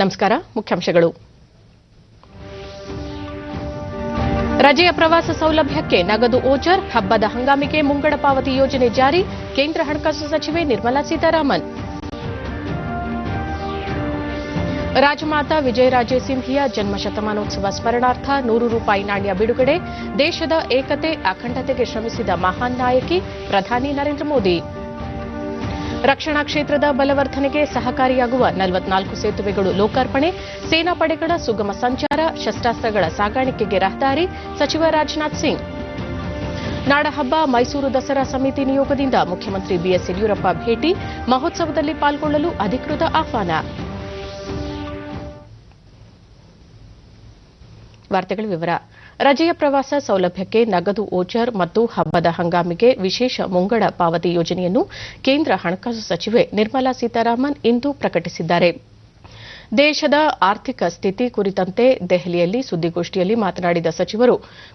ನಮಸ್ಕಾರ. ಮುಖ್ಯಾಂಶಗಳು. ರಜೆಯ ಪ್ರವಾಸ ಸೌಲಭ್ಯಕ್ಕೆ ನಗದು ಓಚರ್, ಹಬ್ಬದ ಹಂಗಾಮಿಗೆ ಮುಂಗಡ ಪಾವತಿ ಯೋಜನೆ ಜಾರಿ, ಕೇಂದ್ರ ಹಣಕಾಸು ಸಚಿವೆ ನಿರ್ಮಲಾ ಸೀತಾರಾಮನ್. ರಾಜಮಾತಾ ವಿಜಯರಾಜೇ ಸಿಂಧಿಯಾ ಜನ್ಮ ಶತಮಾನೋತ್ಸವ ಸ್ಮರಣಾರ್ಥ ₹100 ನಾಣ್ಯ ಬಿಡುಗಡೆ, ದೇಶದ ಏಕತೆ ಅಖಂಡತೆಗೆ ಶ್ರಮಿಸಿದ ಮಹಾನ್ ನಾಯಕಿ, ಪ್ರಧಾನಿ ನರೇಂದ್ರ ಮೋದಿ. ರಕ್ಷಣಾ ಕ್ಷೇತ್ರದ ಬಲವರ್ಧನೆಗೆ ಸಹಕಾರಿಯಾಗುವ 44 ಸೇತುವೆಗಳು ಲೋಕಾರ್ಪಣೆ, ಸೇನಾ ಪಡೆಗಳ ಸುಗಮ ಸಂಚಾರ, ಶಸ್ತ್ರಾಸ್ತ್ರಗಳ ಸಾಗಾಣಿಕೆಗೆ ರಹದಾರಿ, ಸಚಿವ ರಾಜನಾಥ್ ಸಿಂಗ್. ನಾಡಹಬ್ಬ ಮೈಸೂರು ದಸರಾ ಸಮಿತಿ ನಿಯೋಗದಿಂದ ಮುಖ್ಯಮಂತ್ರಿ ಬಿಎಸ್ ಯಡಿಯೂರಪ್ಪ ಭೇಟಿ, ಮಹೋತ್ಸವದಲ್ಲಿ ಪಾಲ್ಗೊಳ್ಳಲು ಅಧಿಕೃತ ಆಹ್ವಾನ. ವಾರ್ತೆಗಳ ವಿವರ. ರಜೆಯ ಪ್ರವಾಸ ಸೌಲಭ್ಯಕ್ಕೆ ನಗದು ಓಚರ್ ಮತ್ತು ಹಬ್ಬದ ಹಂಗಾಮಿಗೆ ವಿಶೇಷ ಮುಂಗಡ ಪಾವತಿ ಯೋಜನೆಯನ್ನು ಕೇಂದ್ರ ಹಣಕಾಸು ಸಚಿವೆ ನಿರ್ಮಲಾ ಸೀತಾರಾಮನ್ ಇಂದು ಪ್ರಕಟಿಸಿದ್ದಾರೆ. ದೇಶದ ಆರ್ಥಿಕ ಸ್ಥಿತಿ ಕುರಿತಂತೆ ದೆಹಲಿಯಲ್ಲಿ ಸುದ್ದಿಗೋಷ್ಠಿಯಲ್ಲಿ ಮಾತನಾಡಿದ ಸಚಿವರು,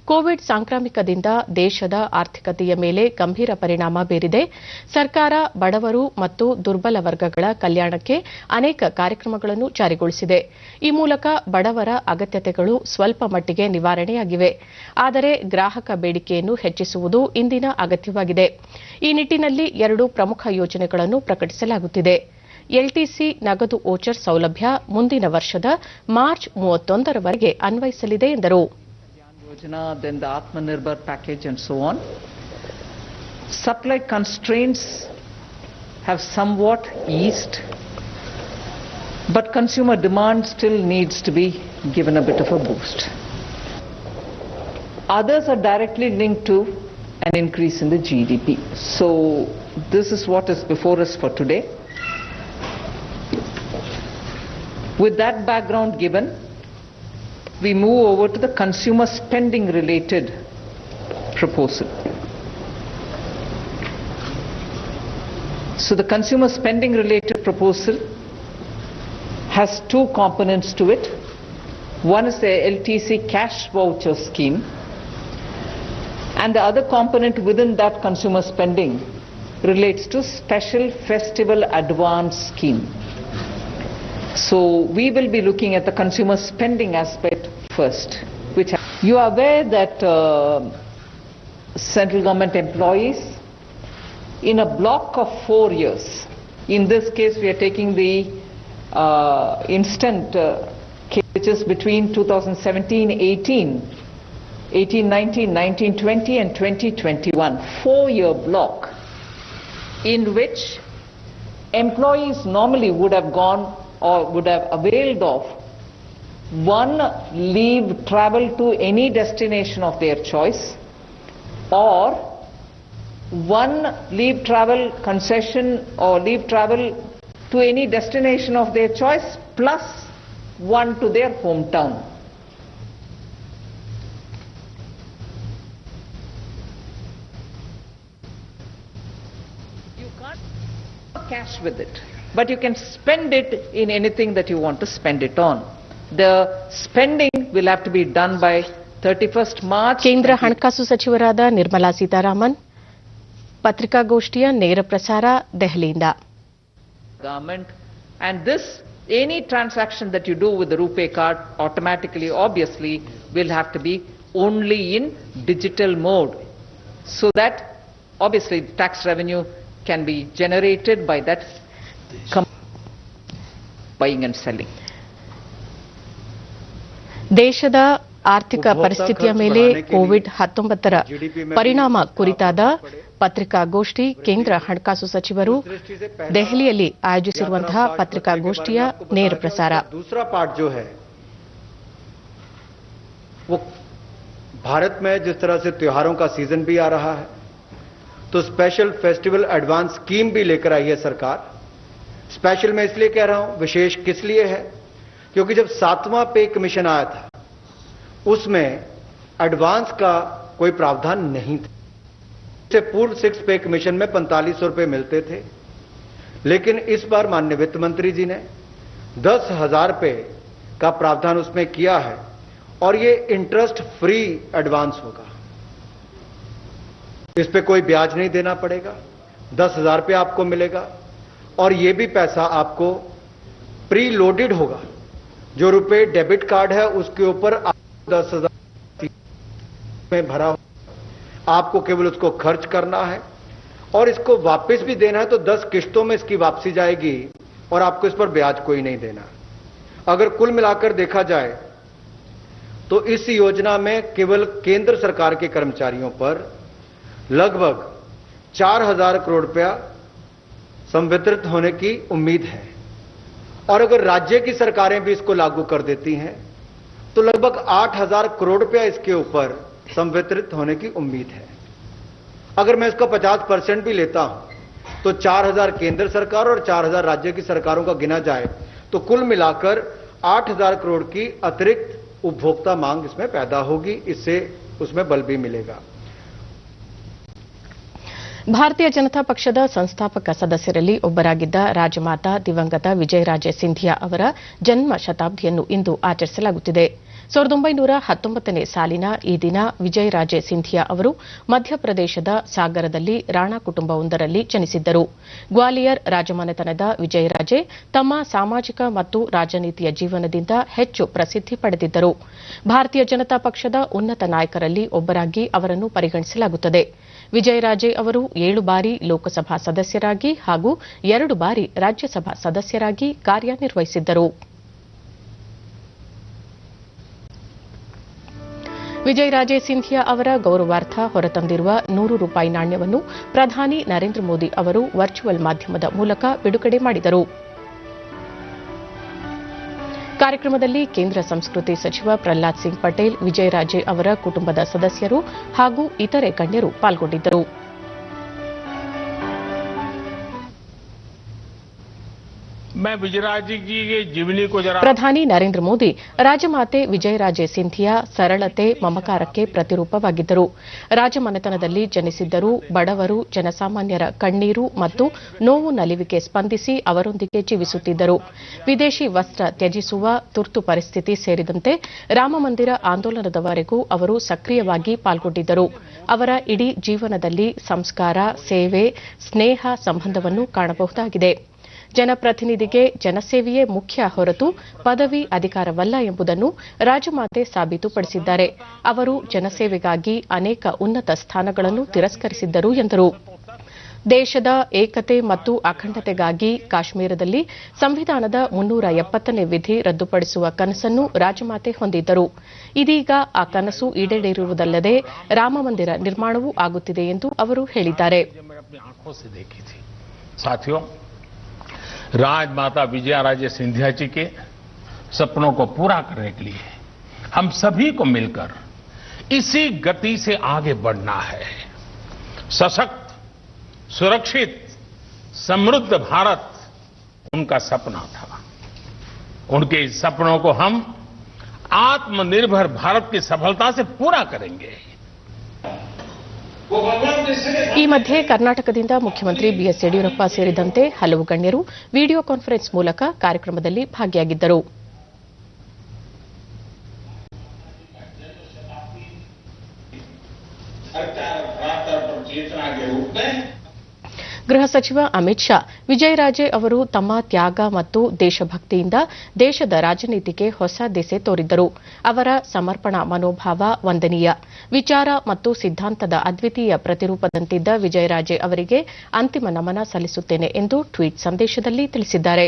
ಕೋವಿಡ್ ಸಾಂಕ್ರಾಮಿಕದಿಂದ ದೇಶದ ಆರ್ಥಿಕತೆಯ ಮೇಲೆ ಗಂಭೀರ ಪರಿಣಾಮ ಬೀರಿದೆ. ಸರ್ಕಾರ ಬಡವರು ಮತ್ತು ದುರ್ಬಲ ವರ್ಗಗಳ ಕಲ್ಯಾಣಕ್ಕೆ ಅನೇಕ ಕಾರ್ಯಕ್ರಮಗಳನ್ನು ಜಾರಿಗೊಳಿಸಿದೆ. ಈ ಮೂಲಕ ಬಡವರ ಅಗತ್ಯತೆಗಳು ಸ್ವಲ್ಪ ಮಟ್ಟಿಗೆ ನಿವಾರಣೆಯಾಗಿವೆ. ಆದರೆ ಗ್ರಾಹಕ ಬೇಡಿಕೆಯನ್ನು ಹೆಚ್ಚಿಸುವುದು ಇಂದಿನ ಅಗತ್ಯವಾಗಿದೆ. ಈ ನಿಟ್ಟಿನಲ್ಲಿ 2 ಪ್ರಮುಖ ಯೋಜನೆಗಳನ್ನು ಪ್ರಕಟಿಸಲಾಗುತ್ತಿದೆ. ಎಲ್ಟಿಸಿ ನಗದು ಓಚರ್ ಸೌಲಭ್ಯ ಮುಂದಿನ ವರ್ಷದ ಮಾರ್ಚ್ 31ರವರೆಗೆ ಅನ್ವಯಿಸಲಿದೆ ಎಂದರು. Then the Atmanirbhar package and so on. Supply constraints have somewhat eased, but consumer demand still needs to be given a bit of a boost. Others are directly linked to an increase in the GDP. So this is what is before us for today. With that background given, we move over to the consumer spending related proposal. So the consumer spending related proposal has 2 components to it. One is the LTC cash voucher scheme, and the other component within that consumer spending relates to special festival advance scheme. So we will be looking at the consumer spending aspect first. You are aware that central government employees in a block of 4 years, in this case we are taking the instant case, which is between 2017-18, 18-19, 19-20 and 2021, 4-year block in which employees normally would have gone or would have availed of 1 leave travel to any destination of their choice, or 1 leave travel concession or leave travel to any destination of their choice plus 1 to their hometown. You can't cash with it, but you can spend it in anything that you want to spend it on. The spending will have to be done by 31st March. ಕೇಂದ್ರ ಹಣಕಾಸು ಸಚಿವರಾದ ನಿರ್ಮಲಾ ಸೀತಾರಾಮನ್ ಪತ್ರಿಕಾಗೋಷ್ಠಿಯ ನೇರ ಪ್ರಸಾರ ದೆಹಲಿಯಿಂದ. Government, and this, any transaction that you do with the RuPay card automatically, obviously, will have to be only in digital mode, so that obviously tax revenue can be generated by that buying and selling. ದೇಶದ ಆರ್ಥಿಕ ಪರಿಸ್ಥಿತಿಯ ಮೇಲೆ ಕೋವಿಡ್-19ರ ಪರಿಣಾಮ ಕುರಿತಾದ ಪತ್ರಿಕಾಗೋಷ್ಠಿ ಕೇಂದ್ರ ಹಣಕಾಸು ಸಚಿವರು ದೆಹಲಿಯಲ್ಲಿ ಆಯೋಜಿಸಿರುವಂತಹ ಪತ್ರಿಕಾಗೋಷ್ಠಿಯ ನೇರ ಪ್ರಸಾರ. दूसरा पार्ट जो है वो भारत में जिस तरह से त्योहारों का सीजन भी आ रहा है, तो स्पेशल फेस्टिवल एडवांस स्कीम भी लेकर आई है सरकार. स्पेशल मैं इसलिए कह रहा हूं, विशेष किस लिए है, क्योंकि जब 7वां पे कमीशन आया था उसमें एडवांस का कोई प्रावधान नहीं था. इससे पूर्व 6 पे कमीशन में 4500 रुपए मिलते थे, लेकिन इस बार माननीय वित्त मंत्री जी ने 10,000 रुपए का प्रावधान उसमें किया है, और ये इंटरेस्ट फ्री एडवांस होगा. इस पे कोई ब्याज नहीं देना पड़ेगा, 10,000 रुपये आपको मिलेगा, और ये भी पैसा आपको प्री लोडेड होगा जो रुपए डेबिट कार्ड है उसके ऊपर 10,000 में भरा हो, आपको केवल उसको खर्च करना है और इसको वापस भी देना है तो 10 किश्तों में इसकी वापसी जाएगी और आपको इस पर ब्याज कोई नहीं देना। अगर कुल मिलाकर देखा जाए तो इस योजना में केवल केंद्र सरकार के कर्मचारियों पर लगभग 4,000 करोड़ रुपया संवितरित होने की उम्मीद है और अगर राज्य की सरकारें भी इसको लागू कर देती हैं तो लगभग 8,000 करोड़ रुपया इसके ऊपर संवितरित होने की उम्मीद है। अगर मैं इसका 50% भी लेता हूं तो 4,000 केंद्र सरकार और 4,000 राज्य की सरकारों का गिना जाए तो कुल मिलाकर 8,000 करोड़ की अतिरिक्त उपभोक्ता मांग इसमें पैदा होगी। इससे उसमें बल भी मिलेगा। ಭಾರತೀಯ ಜನತಾ ಪಕ್ಷದ ಸಂಸ್ಥಾಪಕ ಸದಸ್ಯರಲ್ಲಿ ಒಬ್ಬರಾಗಿದ್ದ ರಾಜಮಾತಾ ದಿವಂಗತ ವಿಜಯರಾಜೆ ಸಿಂಧಿಯಾ ಅವರ ಜನ್ಮ ಶತಾಬ್ದಿಯನ್ನು ಇಂದು ಆಚರಿಸಲಾಗುತ್ತಿದೆ. 1919ನೇ ಸಾಲಿನ ಈ ದಿನ ವಿಜಯರಾಜೆ ಸಿಂಧಿಯಾ ಅವರು ಮಧ್ಯಪ್ರದೇಶದ ಸಾಗರದಲ್ಲಿ ರಾಣಾ ಕುಟುಂಬವೊಂದರಲ್ಲಿ ಜನಿಸಿದ್ದರು. ಗ್ವಾಲಿಯರ್ ರಾಜಮನೆತನದ ವಿಜಯರಾಜೆ ತಮ್ಮ ಸಾಮಾಜಿಕ ಮತ್ತು ರಾಜನೀತಿಯ ಜೀವನದಿಂದ ಹೆಚ್ಚು ಪ್ರಸಿದ್ಧಿ ಪಡೆದಿದ್ದರು. ಭಾರತೀಯ ಜನತಾ ಪಕ್ಷದ ಉನ್ನತ ನಾಯಕರಲ್ಲಿ ಒಬ್ಬರಾಗಿ ಅವರನ್ನು ಪರಿಗಣಿಸಲಾಗುತ್ತದೆ. ವಿಜಯರಾಜೆ ಅವರು 7 ಬಾರಿ ಲೋಕಸಭಾ ಸದಸ್ಯರಾಗಿ ಹಾಗೂ 2 ಬಾರಿ ರಾಜ್ಯಸಭಾ ಸದಸ್ಯರಾಗಿ ಕಾರ್ಯನಿರ್ವಹಿಸಿದ್ದರು. ವಿಜಯರಾಜೆ ಸಿಂಧಿಯಾ ಅವರ ಗೌರವಾರ್ಥ ಹೊರತಂದಿರುವ 100 ರೂಪಾಯಿ ನಾಣ್ಯವನ್ನು ಪ್ರಧಾನಿ ನರೇಂದ್ರ ಮೋದಿ ಅವರು ವರ್ಚುವಲ್ ಮಾಧ್ಯಮದ ಮೂಲಕ ಬಿಡುಗಡೆ ಮಾಡಿದರು. ಕಾರ್ಯಕ್ರಮದಲ್ಲಿ ಕೇಂದ್ರ ಸಂಸ್ಕೃತಿ ಸಚಿವ ಪ್ರಹ್ಲಾದ್ ಸಿಂಗ್ ಪಟೇಲ್, ವಿಜಯರಾಜೆ ಅವರ ಕುಟುಂಬದ ಸದಸ್ಯರು ಹಾಗೂ ಇತರೆ ಗಣ್ಯರು ಪಾಲ್ಗೊಂಡಿದ್ದರು. ಪ್ರಧಾನಿ ನರೇಂದ್ರ ಮೋದಿ ರಾಜಮಾತೆ ವಿಜಯರಾಜೆ ಸಿಂಧಿಯಾ ಸರಳತೆ, ಮಮಕಾರಕ್ಕೆ ಪ್ರತಿರೂಪವಾಗಿದ್ದರು. ರಾಜಮನೆತನದಲ್ಲಿ ಜನಿಸಿದ್ದರೂ ಬಡವರು, ಜನಸಾಮಾನ್ಯರ ಕಣ್ಣೀರು ಮತ್ತು ನೋವು ನಲಿವಿಗೆ ಸ್ಪಂದಿಸಿ ಅವರೊಂದಿಗೆ ಜೀವಿಸುತ್ತಿದ್ದರು. ವಿದೇಶಿ ವಸ್ತ್ರ ತ್ಯಜಿಸುವ ತುರ್ತು ಪರಿಸ್ಥಿತಿ ಸೇರಿದಂತೆ ರಾಮಮಂದಿರ ಆಂದೋಲನದವರೆಗೂ ಅವರು ಸಕ್ರಿಯವಾಗಿ ಪಾಲ್ಗೊಂಡಿದ್ದರು. ಅವರ ಇಡೀ ಜೀವನದಲ್ಲಿ ಸಂಸ್ಕಾರ, ಸೇವೆ, ಸ್ನೇಹ ಸಂಬಂಧವನ್ನು ಕಾಣಬಹುದಾಗಿದೆ. ಜನಪ್ರತಿನಿಧಿಗೆ ಜನಸೇವೆಯೇ ಮುಖ್ಯ ಹೊರತು ಪದವಿ, ಅಧಿಕಾರವಲ್ಲ ಎಂಬುದನ್ನು ರಾಜಮಾತೆ ಸಾಬೀತುಪಡಿಸಿದ್ದಾರೆ. ಅವರು ಜನಸೇವೆಗಾಗಿ ಅನೇಕ ಉನ್ನತ ಸ್ಥಾನಗಳನ್ನು ತಿರಸ್ಕರಿಸಿದ್ದರು ಎಂದರು. ದೇಶದ ಏಕತೆ ಮತ್ತು ಅಖಂಡತೆಗಾಗಿ ಕಾಶ್ಮೀರದಲ್ಲಿ ಸಂವಿಧಾನದ 370ನೇ ವಿಧಿ ರದ್ದುಪಡಿಸುವ ಕನಸನ್ನು ರಾಜಮಾತೆ ಹೊಂದಿದ್ದರು. ಇದೀಗ ಆ ಕನಸು ಈಡೇರಿರುವುದಲ್ಲದೆ ರಾಮಮಂದಿರ ನಿರ್ಮಾಣವೂ ಆಗುತ್ತಿದೆ ಎಂದು ಅವರು ಹೇಳಿದ್ದಾರೆ. राजमाता विजयाराजे सिंधिया जी के सपनों को पूरा करने के लिए हम सभी को मिलकर इसी गति से आगे बढ़ना है. सशक्त, सुरक्षित, समृद्ध भारत उनका सपना था. उनके इस सपनों को हम आत्मनिर्भर भारत की सफलता से पूरा करेंगे. ಈ ಮಧ್ಯೆ ಕರ್ನಾಟಕದಿಂದ ಮುಖ್ಯಮಂತ್ರಿ ಬಿಎಸ್ ಯಡಿಯೂರಪ್ಪ ಸೇರಿದಂತೆ ಹಲವು ಗಣ್ಯರು ವಿಡಿಯೋ ಕಾನ್ಫರೆನ್ಸ್ ಮೂಲಕ ಕಾರ್ಯಕ್ರಮದಲ್ಲಿ ಭಾಗಿಯಾಗಿದ್ದರು. ಗೃಹ ಸಚಿವ ಅಮಿತ್ ಶಾ ವಿಜಯರಾಜೆ ಅವರು ತಮ್ಮ ತ್ಯಾಗ ಮತ್ತು ದೇಶಭಕ್ತಿಯಿಂದ ದೇಶದ ರಾಜನೀತಿಗೆ ಹೊಸ ದಿಸೆ ತೋರಿದ್ದರು. ಅವರ ಸಮರ್ಪಣಾ ಮನೋಭಾವ ವಂದನೀಯ. ವಿಚಾರ ಮತ್ತು ಸಿದ್ಧಾಂತದ ಅದ್ವಿತೀಯ ಪ್ರತಿರೂಪದಂತಿದ್ದ ವಿಜಯರಾಜೆ ಅವರಿಗೆ ಅಂತಿಮ ನಮನ ಸಲ್ಲಿಸುತ್ತೇನೆ ಎಂದು ಟ್ವೀಟ್ ಸಂದೇಶದಲ್ಲಿ ತಿಳಿಸಿದ್ದಾರೆ.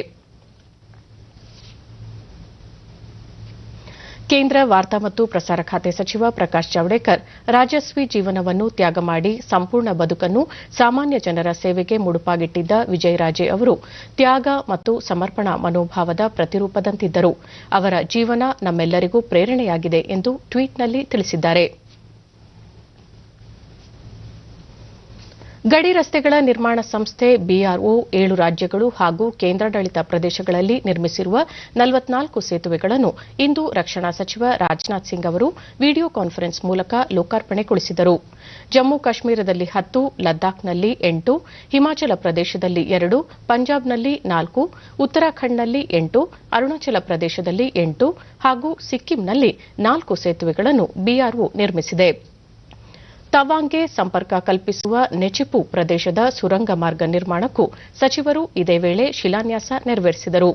ಕೇಂದ್ರ ವಾರ್ತಾ ಮತ್ತು ಪ್ರಸಾರ ಖಾತೆ ಸಚಿವ ಪ್ರಕಾಶ್ ಜಾವಡೇಕರ್ ರಾಜಸ್ವಿ ಜೀವನವನ್ನು ತ್ಯಾಗ ಮಾಡಿ ಸಂಪೂರ್ಣ ಬದುಕನ್ನು ಸಾಮಾನ್ಯ ಜನರ ಸೇವೆಗೆ ಮುಡುಪಾಗಿಟ್ಟಿದ್ದ ವಿಜಯರಾಜೆ ಅವರು ತ್ಯಾಗ ಮತ್ತು ಸಮರ್ಪಣಾ ಮನೋಭಾವದ ಪ್ರತಿರೂಪದಂತಿದ್ದರು. ಅವರ ಜೀವನ ನಮ್ಮೆಲ್ಲರಿಗೂ ಪ್ರೇರಣೆಯಾಗಿದೆ ಎಂದು ಟ್ವೀಟ್ನಲ್ಲಿ ತಿಳಿಸಿದ್ದಾರೆ. ಗಡಿ ರಸ್ತೆಗಳ ನಿರ್ಮಾಣ ಸಂಸ್ಥೆ ಬಿಆರ್ಒ 7 ರಾಜ್ಯಗಳು ಹಾಗೂ ಕೇಂದ್ರಾಡಳಿತ ಪ್ರದೇಶಗಳಲ್ಲಿ ನಿರ್ಮಿಸಿರುವ 44 ಸೇತುವೆಗಳನ್ನು ಇಂದು ರಕ್ಷಣಾ ಸಚಿವ ರಾಜನಾಥ್ ಸಿಂಗ್ ಅವರು ವಿಡಿಯೋ ಕಾನ್ಫರೆನ್ಸ್ ಮೂಲಕ ಲೋಕಾರ್ಪಣೆಗೊಳಿಸಿದರು. ಜಮ್ಮು ಕಾಶ್ಮೀರದಲ್ಲಿ 10, ಲದ್ದಾಖ್ನಲ್ಲಿ 8, ಹಿಮಾಚಲ ಪ್ರದೇಶದಲ್ಲಿ 2, ಪಂಜಾಬ್ನಲ್ಲಿ 4, ಉತ್ತರಾಖಂಡ್ನಲ್ಲಿ 8, ಅರುಣಾಚಲ ಪ್ರದೇಶದಲ್ಲಿ 8 ಹಾಗೂ ಸಿಕ್ಕಿಂನಲ್ಲಿ 4 ಸೇತುವೆಗಳನ್ನು ಬಿಆರ್ಒ ನಿರ್ಮಿಸಿದೆ. ತವಾಂಗ್ಗೆ ಸಂಪರ್ಕ ಕಲ್ಪಿಸುವ ನೆಚಿಪು ಪ್ರದೇಶದ ಸುರಂಗ ಮಾರ್ಗ ನಿರ್ಮಾಣಕ್ಕೂ ಸಚಿವರು ಇದೇ ವೇಳೆ ಶಿಲಾನ್ಯಾಸ ನೆರವೇರಿಸಿದರು.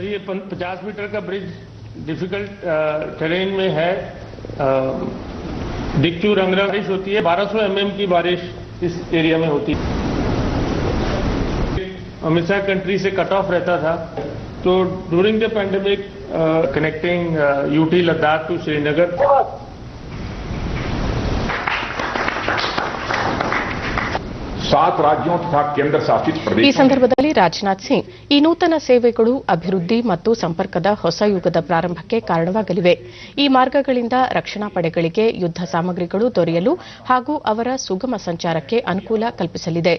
ये 50 मीटर का ब्रिज डिफिकल्ट टेरेन में है। डिक्चू रंगरा बारिश होती है, 1200 mm की बारिश इस एरिया में होती है। हमेशा कंट्री से कट ऑफ रहता था, तो during the pandemic connecting UT Ladakh to Srinagar, सात राज्यों तथा केंद्र शासित ಈ प्रदेशों ಸಂದರ್ಭದಲ್ಲಿ ರಾಜನಾಥ್ ಸಿಂಗ್ ಈ ನೂತನ ಸೇವೆಗಳು ಅಭಿವೃದ್ಧಿ ಮತ್ತು ಸಂಪರ್ಕದ ಹೊಸ ಯುಗದ ಪ್ರಾರಂಭಕ್ಕೆ ಕಾರಣವಾಗಲಿವೆ. ಈ ಮಾರ್ಗಗಳಿಂದ ರಕ್ಷಣಾ ಪಡೆಗಳಿಗೆ ಯುದ್ಧ ಸಾಮಗ್ರಿಗಳು ದೊರೆಯಲು ಹಾಗೂ ಅವರ ಸುಗಮ ಸಂಚಾರಕ್ಕೆ ಅನುಕೂಲ ಕಲ್ಪಿಸಲಿದೆ.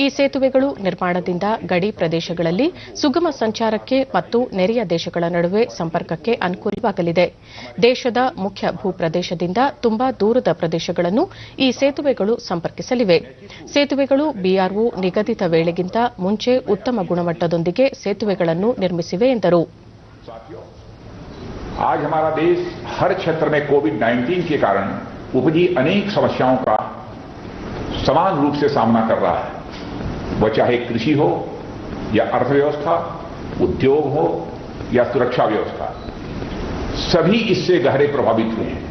ಈ ಸೇತುವೆಗಳು ನಿರ್ಮಾಣದಿಂದ ಗಡಿ ಪ್ರದೇಶಗಳಲ್ಲಿ ಸುಗಮ ಸಂಚಾರಕ್ಕೆ ಮತ್ತು ನೆರೆಯ ದೇಶಗಳ ನಡುವೆ ಸಂಪರ್ಕಕ್ಕೆ ಅನುಕೂಲವಾಗಲಿದೆ. ದೇಶದ ಮುಖ್ಯ ಭೂಪ್ರದೇಶದಿಂದ ತುಂಬಾ ದೂರದ ಪ್ರದೇಶಗಳನ್ನು ಈ ಸೇತುವೆಗಳು ಸಂಪರ್ಕಿಸಲಿವೆ. ಸೇತುವೆಗಳು ಬಿಆರ್ಒ ನಿಗದಿತ ವೇಳೆಗಿಂತ ಮುಂಚೆ ಉತ್ತಮ ಗುಣಮಟ್ಟದೊಂದಿಗೆ ಸೇತುವೆಗಳನ್ನು ನಿರ್ಮಿಸಿವೆ ಎಂದರು. आज हमारा देश हर क्षेत्र में कोविड-19 के कारण उपजी अनेक समस्याओं का समान रूप से सामना कर रहा है। वह चाहे कृषि हो या अर्थव्यवस्था, उद्योग हो या सुरक्षा व्यवस्था, सभी इससे गहरे प्रभावित हुए हैं.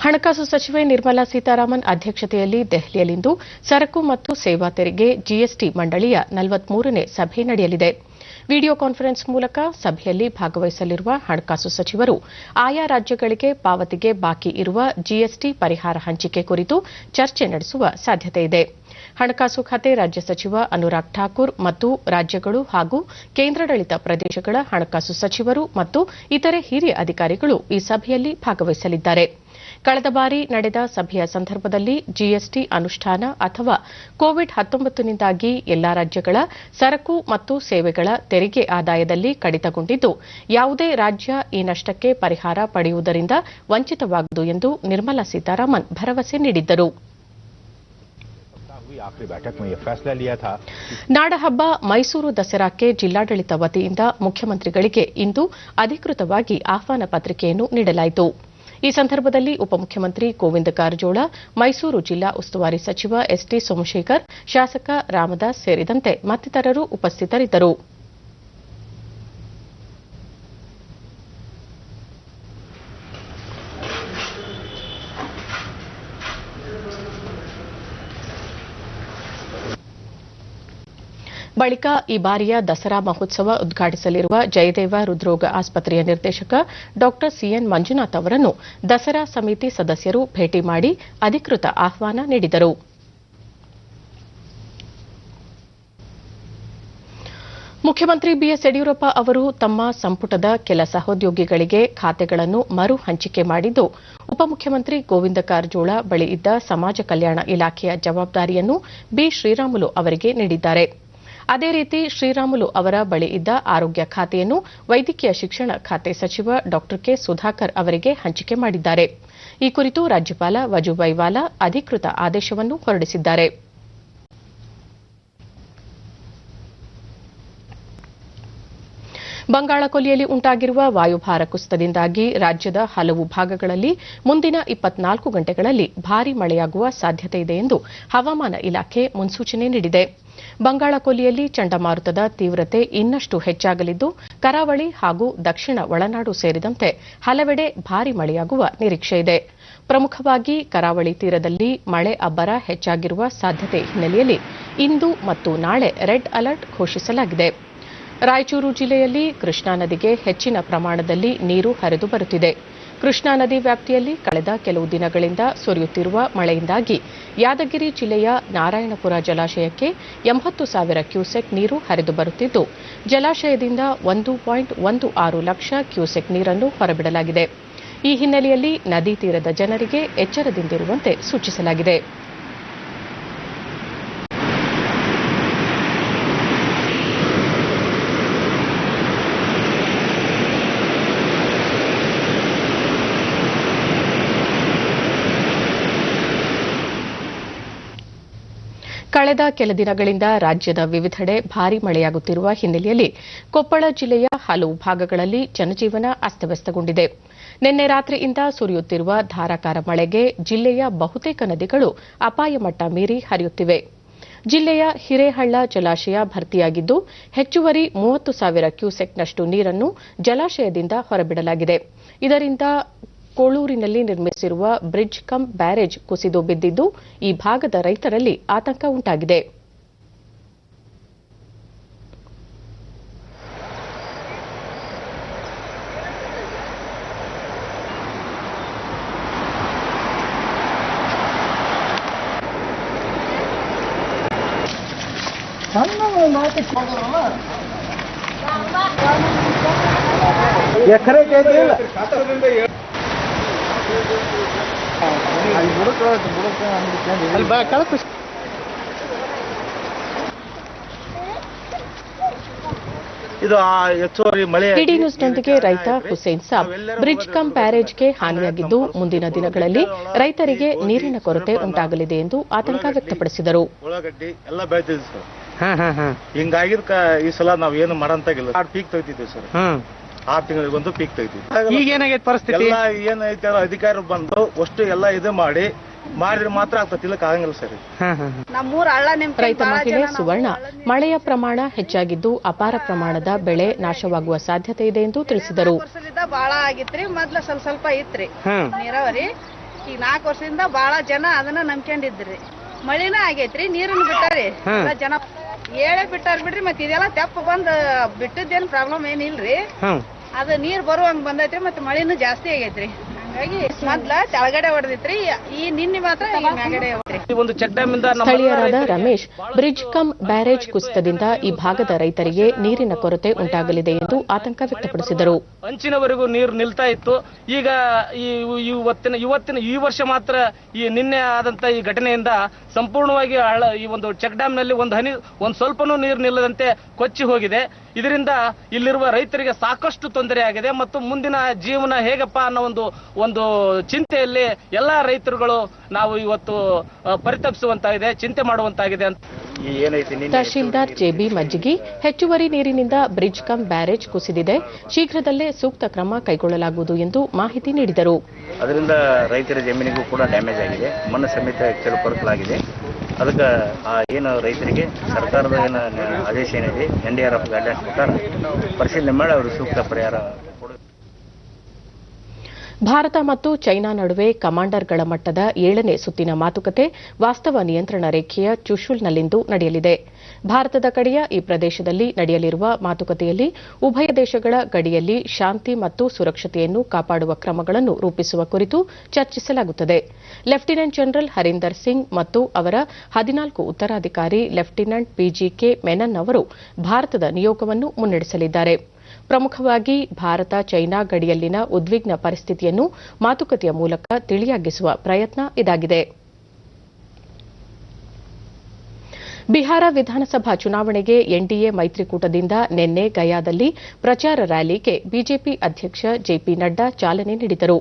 ಹಣಕಾಸು ಸಚಿವೆ ನಿರ್ಮಲಾ ಸೀತಾರಾಮನ್ ಅಧ್ಯಕ್ಷತೆಯಲ್ಲಿ ದೆಹಲಿಯಲ್ಲಿಂದು ಸರಕು ಮತ್ತು ಸೇವಾ ತೆರಿಗೆ ಜಿಎಸ್ಟಿ ಮಂಡಳಿಯ 43ನೇ ಸಭೆ ನಡೆಯಲಿದೆ. ವಿಡಿಯೋ ಕಾನ್ಫರೆನ್ಸ್ ಮೂಲಕ ಸಭೆಯಲ್ಲಿ ಭಾಗವಹಿಸಲಿರುವ ಹಣಕಾಸು ಸಚಿವರು ಆಯಾ ರಾಜ್ಯಗಳಿಗೆ ಪಾವತಿಗೆ ಬಾಕಿ ಇರುವ ಜಿಎಸ್ಟಿ ಪರಿಹಾರ ಹಂಚಿಕೆ ಕುರಿತು ಚರ್ಚೆ ನಡೆಸುವ ಸಾಧ್ಯತೆಯಿದೆ. ಹಣಕಾಸು ಖಾತೆ ರಾಜ್ಯ ಸಚಿವ ಅನುರಾಗ್ ಠಾಕೂರ್ ಮತ್ತು ರಾಜ್ಯಗಳು ಹಾಗೂ ಕೇಂದ್ರಾಡಳಿತ ಪ್ರದೇಶಗಳ ಹಣಕಾಸು ಸಚಿವರು ಮತ್ತು ಇತರೆ ಹಿರಿಯ ಅಧಿಕಾರಿಗಳು ಈ ಸಭೆಯಲ್ಲಿ ಭಾಗವಹಿಸಲಿದ್ದಾರೆ. ಕಳೆದ ಬಾರಿ ನಡೆದ ಸಭೆಯ ಸಂದರ್ಭದಲ್ಲಿ ಜಿಎಸ್ಟಿ ಅನುಷ್ಠಾನ ಅಥವಾ ಕೋವಿಡ್-19ನಿಂದಾಗಿ ಎಲ್ಲಾ ರಾಜ್ಯಗಳ ಸರಕು ಮತ್ತು ಸೇವೆಗಳ ತೆರಿಗೆ ಆದಾಯದಲ್ಲಿ ಕಡಿತಗೊಂಡಿದ್ದು, ಯಾವುದೇ ರಾಜ್ಯ ಈ ನಷ್ಟಕ್ಕೆ ಪರಿಹಾರ ಪಡೆಯುವುದರಿಂದ ವಂಚಿತವಾಗದು ಎಂದು ನಿರ್ಮಲಾ ಸೀತಾರಾಮನ್ ಭರವಸೆ ನೀಡಿದ್ದರು. ನಾಡಹಬ್ಬ ಮೈಸೂರು ದಸರಾಕ್ಕೆ ಜಿಲ್ಲಾಡಳಿತ ವತಿಯಿಂದ ಮುಖ್ಯಮಂತ್ರಿಗಳಿಗೆ ಇಂದು ಅಧಿಕೃತವಾಗಿ ಆಹ್ವಾನ ಪತ್ರಿಕೆಯನ್ನು ನೀಡಲಾಯಿತು. ಈ ಸಂದರ್ಭದಲ್ಲಿ ಉಪಮುಖ್ಯಮಂತ್ರಿ ಗೋವಿಂದ ಕಾರಜೋಳ, ಮೈಸೂರು ಜಿಲ್ಲಾ ಉಸ್ತುವಾರಿ ಸಚಿವ ಎಸ್ಟಿ ಸೋಮಶೇಖರ್, ಶಾಸಕ ರಾಮದಾಸ್ ಸೇರಿದಂತೆ ಮತ್ತಿತರರು ಉಪಸ್ಥಿತರಿದ್ದರು. ಬಳಿಕ ಈ ಬಾರಿಯ ದಸರಾ ಮಹೋತ್ಸವ ಉದ್ಘಾಟಿಸಲಿರುವ ಜಯದೇವ ಹೃದ್ರೋಗ ಆಸ್ಪತ್ರೆಯ ನಿರ್ದೇಶಕ ಡಾ ಸಿಎನ್ ಮಂಜುನಾಥ್ ಅವರನ್ನು ದಸರಾ ಸಮಿತಿ ಸದಸ್ಯರು ಭೇಟಿ ಮಾಡಿ ಅಧಿಕೃತ ಆಹ್ವಾನ ನೀಡಿದರು. ಮುಖ್ಯಮಂತ್ರಿ ಬಿಎಸ್ ಯಡಿಯೂರಪ್ಪ ಅವರು ತಮ್ಮ ಸಂಪುಟದ ಕೆಲ ಸಹೋದ್ಯೋಗಿಗಳಿಗೆ ಖಾತೆಗಳನ್ನು ಮರು ಹಂಚಿಕೆ ಮಾಡಿದ್ದು, ಉಪಮುಖ್ಯಮಂತ್ರಿ ಗೋವಿಂದ ಕಾರಜೋಳ ಬಳಿ ಇದ್ದ ಸಮಾಜ ಕಲ್ಯಾಣ ಇಲಾಖೆಯ ಜವಾಬ್ದಾರಿಯನ್ನು ಬಿ ಶ್ರೀರಾಮುಲು ಅವರಿಗೆ ನೀಡಿದ್ದಾರೆ. ಅದೇ ರೀತಿ ಶ್ರೀರಾಮುಲು ಅವರ ಬಳಿ ಇದ್ದ ಆರೋಗ್ಯ ಖಾತೆಯನ್ನು ವೈದ್ಯಕೀಯ ಶಿಕ್ಷಣ ಖಾತೆ ಸಚಿವ ಡಾ ಕೆ ಸುಧಾಕರ್ ಅವರಿಗೆ ಹಂಚಿಕೆ ಮಾಡಿದ್ದಾರೆ. ಈ ಕುರಿತು ರಾಜ್ಯಪಾಲ ವಜೂಭಾಯಿ ವಾಲಾ ಅಧಿಕೃತ ಆದೇಶವನ್ನು ಹೊರಡಿಸಿದ್ದಾರೆ. ಬಂಗಾಳಕೊಲ್ಲಿಯಲ್ಲಿ ಉಂಟಾಗಿರುವ ವಾಯುಭಾರ ಕುಸಿತದಿಂದಾಗಿ ರಾಜ್ಯದ ಹಲವು ಭಾಗಗಳಲ್ಲಿ ಮುಂದಿನ 24 ಗಂಟೆಗಳಲ್ಲಿ ಭಾರೀ ಮಳೆಯಾಗುವ ಸಾಧ್ಯತೆಯಿದೆ ಎಂದು ಹವಾಮಾನ ಇಲಾಖೆ ಮುನ್ಸೂಚನೆ ನೀಡಿದೆ. ಬಂಗಾಳಕೊಲ್ಲಿಯಲ್ಲಿ ಚಂಡಮಾರುತದ ತೀವ್ರತೆ ಇನ್ನಷ್ಟು ಹೆಚ್ಚಾಗಲಿದ್ದು, ಕರಾವಳಿ ಹಾಗೂ ದಕ್ಷಿಣ ಒಳನಾಡು ಸೇರಿದಂತೆ ಹಲವೆಡೆ ಭಾರೀ ಮಳೆಯಾಗುವ ನಿರೀಕ್ಷೆಯಿದೆ. ಪ್ರಮುಖವಾಗಿ ಕರಾವಳಿ ತೀರದಲ್ಲಿ ಮಳೆ ಅಬ್ಬರ ಹೆಚ್ಚಾಗಿರುವ ಸಾಧ್ಯತೆ ಹಿನ್ನೆಲೆಯಲ್ಲಿ ಇಂದು ಮತ್ತು ನಾಳೆ ರೆಡ್ ಅಲರ್ಟ್ ಘೋಷಿಸಲಾಗಿದೆ. ರಾಯಚೂರು ಜಿಲ್ಲೆಯಲ್ಲಿ ಕೃಷ್ಣಾ ನದಿಗೆ ಹೆಚ್ಚಿನ ಪ್ರಮಾಣದಲ್ಲಿ ನೀರು ಹರಿದು ಬರುತ್ತಿದೆ. ಕೃಷ್ಣಾ ನದಿ ವ್ಯಾಪ್ತಿಯಲ್ಲಿ ಕಳೆದ ಕೆಲವು ದಿನಗಳಿಂದ ಸುರಿಯುತ್ತಿರುವ ಮಳೆಯಿಂದಾಗಿ ಯಾದಗಿರಿ ಜಿಲ್ಲೆಯ ನಾರಾಯಣಪುರ ಜಲಾಶಯಕ್ಕೆ 80,000 ಕ್ಯೂಸೆಕ್ ನೀರು ಹರಿದು ಬರುತ್ತಿದ್ದು, ಜಲಾಶಯದಿಂದ 1.16 ಲಕ್ಷ ಕ್ಯೂಸೆಕ್ ನೀರನ್ನು ಹೊರಬಿಡಲಾಗಿದೆ. ಈ ಹಿನ್ನೆಲೆಯಲ್ಲಿ ನದಿ ತೀರದ ಜನರಿಗೆ ಎಚ್ಚರದಿಂದಿರುವಂತೆ ಸೂಚಿಸಲಾಗಿದೆ. ಕಳೆದ ಕೆಲ ದಿನಗಳಿಂದ ರಾಜ್ಯದ ವಿವಿಧೆಡೆ ಭಾರೀ ಮಳೆಯಾಗುತ್ತಿರುವ ಹಿನ್ನೆಲೆಯಲ್ಲಿ ಕೊಪ್ಪಳ ಜಿಲ್ಲೆಯ ಹಲವು ಭಾಗಗಳಲ್ಲಿ ಜನಜೀವನ ಅಸ್ತವ್ಯಸ್ತಗೊಂಡಿದೆ. ನಿನ್ನೆ ರಾತ್ರಿಯಿಂದ ಸುರಿಯುತ್ತಿರುವ ಧಾರಾಕಾರ ಮಳೆಗೆ ಜಿಲ್ಲೆಯ ಬಹುತೇಕ ನದಿಗಳು ಅಪಾಯ ಮಟ್ಟ ಮೀರಿ ಹರಿಯುತ್ತಿವೆ. ಜಿಲ್ಲೆಯ ಹಿರೇಹಳ್ಳ ಜಲಾಶಯ ಭರ್ತಿಯಾಗಿದ್ದು ಹೆಚ್ಚುವರಿ 30,000 ಕ್ಯೂಸೆಕ್ನಷ್ಟು ನೀರನ್ನು ಜಲಾಶಯದಿಂದ ಹೊರಬಿಡಲಾಗಿದೆ. ಇದರಿಂದ ಕೋಳೂರಿನಲ್ಲಿ ನಿರ್ಮಿಸಿರುವ ಬ್ರಿಡ್ಜ್ ಕಮ್ ಬ್ಯಾರೇಜ್ ಕುಸಿದು ಬಿದ್ದಿದ್ದು ಈ ಭಾಗದ ರೈತರಲ್ಲಿ ಆತಂಕ ಉಂಟಾಗಿದೆ. ಡಿಡಿ ನ್ಯೂಸ್ನೊಂದಿಗೆ ರೈತ ಹುಸೇನ್ ಸಾಬ್ ಬ್ರಿಡ್ಜ್ ಕಮ್ ಬ್ಯಾರೇಜ್ಗೆ ಹಾನಿಯಾಗಿದ್ದು ಮುಂದಿನ ದಿನಗಳಲ್ಲಿ ರೈತರಿಗೆ ನೀರಿನ ಕೊರತೆ ಉಂಟಾಗಲಿದೆ ಎಂದು ಆತಂಕ ವ್ಯಕ್ತಪಡಿಸಿದರು. ಹಿಂಗಾಗಿದ್ಕ ಈ ಸಲ ನಾವ್ ಏನು ಮಾಡಂತಾಗಿಲ್ಲ. 6 ಪೀಕ್ ತೆಗ್ದಿದ್ದೀವಿ ಸರ್. 6 ತಿಂಗಳಿಗೊಂದು ಪೀಕ್ ತೆಗ್ದಿದ್ದೀವಿ. ಈಗ ಏನಾಗೈತೆ ಪರಿಸ್ಥಿತಿ? ಏನೈತೆ ಅಧಿಕಾರಿ ಬಂದು ಅಷ್ಟು ಎಲ್ಲ ಇದು ಮಾಡಿದ್ರೆ ಮಾತ್ರ ಆಗ್ತದೆ, ಇಲ್ಲಕ್ಕೆ ಆಗಂಗಿಲ್ಲ ಸರ್. ರೈತ ಮಹಿಳೆ ಸುವರ್ಣ ಮಳೆಯ ಪ್ರಮಾಣ ಹೆಚ್ಚಾಗಿದ್ದು ಅಪಾರ ಪ್ರಮಾಣದ ಬೆಳೆ ನಾಶವಾಗುವ ಸಾಧ್ಯತೆ ಇದೆ ಎಂದು ತಿಳಿಸಿದರು. ಬಾಳ ಆಗಿತ್ರಿ, ಮೊದ್ಲ ಸ್ವಲ್ಪ ಇತ್ರಿ ನೀರಾವರಿ. ಈಗ 4 ವರ್ಷದಿಂದ ಬಾಳ ಜನ ಅದನ್ನ ನಂಬ್ಕೊಂಡಿದ್ರಿ. ಮಳಿನ ಆಗೈತ್ರಿ, ನೀರನ್ನು ಬಿಟ್ಟಾರಿ ಜನ ಹೇಳೇ ಬಿಟ್ಟಾರ ಬಿಡ್ರಿ. ಮತ್ ಇದೆಲ್ಲ ತೆಪ್ಪ ಬಂದ್ ಬಿಟ್ಟದ್ದೇನ್ ಪ್ರಾಬ್ಲಮ್ ಏನಿಲ್ರಿ. ಅದ ನೀರ್ ಬರುವಂಗ ಬಂದೈತ್ರಿ, ಮತ್ ಮಳಿನೂ ಜಾಸ್ತಿ ಆಗೈತ್ರಿ. ಹಂಗಾಗಿ ಮೊದ್ಲ ಕೆಳಗಡೆ ಹೊಡೆದಿತ್ರಿ, ಈ ನಿನ್ನೆ ಮಾತ್ರ ಮ್ಯಾಗಡೆ ಸ್ಥಳೀಯರಾದ ರಮೇಶ್ ಬ್ರಿಡ್ಜ್ ಕಮ್ ಬ್ಯಾರೇಜ್ ಕುಸಿತದಿಂದ ಈ ಭಾಗದ ರೈತರಿಗೆ ನೀರಿನ ಕೊರತೆ ಉಂಟಾಗಲಿದೆ ಎಂದು ಆತಂಕ ವ್ಯಕ್ತಪಡಿಸಿದರು. ಅಂಚಿನವರೆಗೂ ನೀರು ನಿಲ್ತಾ ಇತ್ತು. ಈಗ ಈ ವರ್ಷ ಮಾತ್ರ ಈ ನಿನ್ನೆ ಆದಂತ ಈ ಘಟನೆಯಿಂದ ಸಂಪೂರ್ಣವಾಗಿ ಈ ಒಂದು ಚೆಕ್ ಡ್ಯಾಮ್ ನಲ್ಲಿ ಒಂದು ಸ್ವಲ್ಪನೂ ನೀರು ನಿಲ್ಲದಂತೆ ಕೊಚ್ಚಿ ಹೋಗಿದೆ. ಇದರಿಂದ ಇಲ್ಲಿರುವ ರೈತರಿಗೆ ಸಾಕಷ್ಟು ತೊಂದರೆ ಆಗಿದೆ ಮತ್ತು ಮುಂದಿನ ಜೀವನ ಹೇಗಪ್ಪ ಅನ್ನೋ ಒಂದು ಚಿಂತೆಯಲ್ಲಿ ಎಲ್ಲಾ ರೈತರುಗಳು ನಾವು ಇವತ್ತು ಪರಿತಪಿಸುವಂತಾಗಿದೆ, ಚಿಂತೆ ಮಾಡುವಂತಾಗಿದೆ ಅಂತ. ತಹಶೀಲ್ದಾರ್ ಜೆಬಿ ಮಜ್ಜಿಗಿ ಹೆಚ್ಚುವರಿ ನೀರಿನಿಂದ ಬ್ರಿಡ್ಜ್ ಕಮ್ ಬ್ಯಾರೇಜ್ ಕುಸಿದಿದೆ, ಶೀಘ್ರದಲ್ಲೇ ಸೂಕ್ತ ಕ್ರಮ ಕೈಗೊಳ್ಳಲಾಗುವುದು ಎಂದು ಮಾಹಿತಿ ನೀಡಿದರು. ಅದರಿಂದ ರೈತರ ಜಮೀನಿಗೂ ಕೂಡ ಡ್ಯಾಮೇಜ್ ಆಗಿದೆ, ಮಣ್ಣು ಸಮೇತ ಕೊರಕಲಾಗಿದೆ. ಅದಕ್ಕೆ ಏನು ರೈತರಿಗೆ ಸರ್ಕಾರದ ಏನು ಆದೇಶ ಏನಿದೆ NDRF ಗೈಡ್ಲೈನ್ಸ್ ಪ್ರಕಾರ ಪರಿಶೀಲನೆ ಮಾಡಿ ಅವರು ಸೂಕ್ತ ಪರಿಹಾರ. ಭಾರತ ಮತ್ತು ಚೈನಾ ನಡುವೆ ಕಮಾಂಡರ್ಗಳ ಮಟ್ಟದ 7ನೇ ಸುತ್ತಿನ ಮಾತುಕತೆ ವಾಸ್ತವ ನಿಯಂತ್ರಣ ರೇಖೆಯ ಚುಶುಲ್ನಲ್ಲಿಂದು ನಡೆಯಲಿದೆ. ಭಾರತದ ಕಡೆಯ ಈ ಪ್ರದೇಶದಲ್ಲಿ ನಡೆಯಲಿರುವ ಮಾತುಕತೆಯಲ್ಲಿ ಉಭಯ ದೇಶಗಳ ಗಡಿಯಲ್ಲಿ ಶಾಂತಿ ಮತ್ತು ಸುರಕ್ಷತೆಯನ್ನು ಕಾಪಾಡುವ ಕ್ರಮಗಳನ್ನು ರೂಪಿಸುವ ಕುರಿತು ಚರ್ಚಿಸಲಾಗುತ್ತದೆ. ಲೆಫ್ಟಿನೆಂಟ್ ಜನರಲ್ ಹರೀಂದರ್ ಸಿಂಗ್ ಮತ್ತು ಅವರ 14 ಉತ್ತರಾಧಿಕಾರಿ ಲೆಫ್ಟಿನೆಂಟ್ PGK ಮೆನನ್ ಅವರು ಭಾರತದ ನಿಯೋಗವನ್ನು ಮುನ್ನಡೆಸಲಿದ್ದಾರೆ. ಪ್ರಮುಖವಾಗಿ ಭಾರತ ಚೈನಾ ಗಡಿಯಲ್ಲಿನ ಉದ್ವಿಗ್ನ ಪರಿಸ್ಥಿತಿಯನ್ನು ಮಾತುಕತೆಯ ಮೂಲಕ ತಿಳಿಯಾಗಿಸುವ ಪ್ರಯತ್ನ ಇದಾಗಿದೆ. ಬಿಹಾರ ವಿಧಾನಸಭಾ ಚುನಾವಣೆಗೆ ಎನ್ಡಿಎ ಮೈತ್ರಿಕೂಟದಿಂದ ನಿನ್ನೆ ಗಯಾದಲ್ಲಿ ಪ್ರಚಾರ ರ್ಯಾಲಿಗೆ ಬಿಜೆಪಿ ಅಧ್ಯಕ್ಷ ಜೆಪಿ ನಡ್ಡಾ ಚಾಲನೆ ನೀಡಿದರು.